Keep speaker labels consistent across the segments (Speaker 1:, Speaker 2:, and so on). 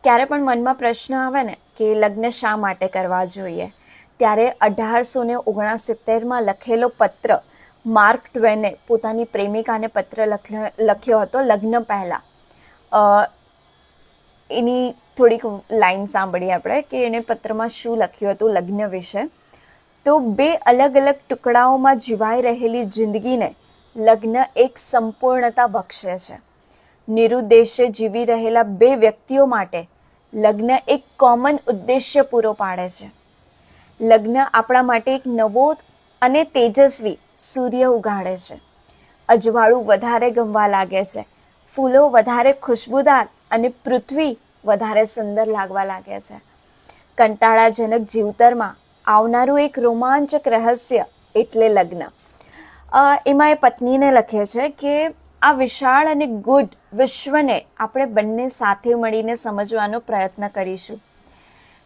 Speaker 1: ક્યારે પણ મનમાં પ્રશ્ન આવે ને કે લગ્ન શા માટે કરવા જોઈએ, ત્યારે 1869માં લખેલો પત્ર માર્ક ટ્વેને પોતાની પ્રેમિકાને પત્ર લખ્યો હતો લગ્ન પહેલાં. એની થોડીક લાઈન સાંભળીએ આપણે કે એણે પત્રમાં શું લખ્યું હતું લગ્ન વિશે. તો 2 અલગ અલગ ટુકડાઓમાં જીવાઈ રહેલી જિંદગીને લગ્ન એક સંપૂર્ણતા બક્ષે છે. નિરુદ્દેશ્ય જીવી રહેલા 2 વ્યક્તિઓ માટે લગ્ન એક કોમન ઉદ્દેશ્ય પૂરો પાડે છે. લગ્ન આપણા માટે એક નવો અને તેજસ્વી સૂર્ય ઉગાડે છે. અજવાળું વધારે ગમવા લાગે છે, ફૂલો વધારે ખુશ્બુદાર અને પૃથ્વી વધારે સુંદર લાગવા લાગે છે. કંટાળાજનક જીવતરમાં આવનારું એક રોમાંચક રહસ્ય એટલે લગ્ન. એમાં એ પત્નીને લખે છે કે આ વિશાળ અને ગુડ વિશ્વને આપણે બંને સાથે મળીને સમજવાનો પ્રયત્ન કરીશું.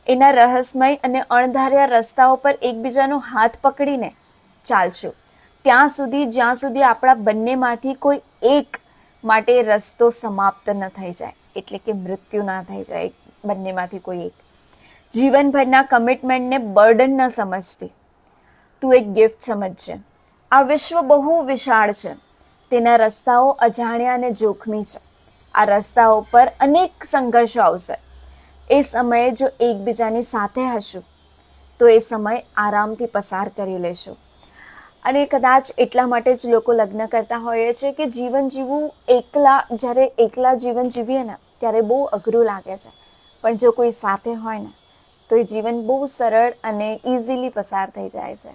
Speaker 1: એના રહસ્યમય અને અણધાર્યા રસ્તાઓ પર એકબીજાનો હાથ પકડીને ચાલશું ત્યાં સુધી જ્યાં સુધી આપણા બંનેમાંથી કોઈ એક માટે રસ્તો સમાપ્ત ન થઈ જાય, એટલે કે મૃત્યુ ના થઈ જાય બંનેમાંથી કોઈ એક. જીવનભરના કમિટમેન્ટને બર્ડન ન સમજતી, તું એક ગિફ્ટ સમજજે. આ વિશ્વ બહુ વિશાળ છે, તેના રસ્તાઓ અજાણ્યા અને જોખમી છે. આ રસ્તાઓ પર અનેક સંઘર્ષો આવશે. એ સમયે જો એકબીજાની સાથે હશું તો એ સમય આરામથી પસાર કરી લેશું. અને કદાચ એટલા માટે જ લોકો લગ્ન કરતા હોઈએ છે કે જીવન જીવવું જ્યારે એકલા જીવન જીવીએ ને ત્યારે બહુ અઘરું લાગે છે, પણ જો કોઈ સાથે હોય ને તો એ જીવન બહુ સરળ અને ઇઝીલી પસાર થઈ જાય છે.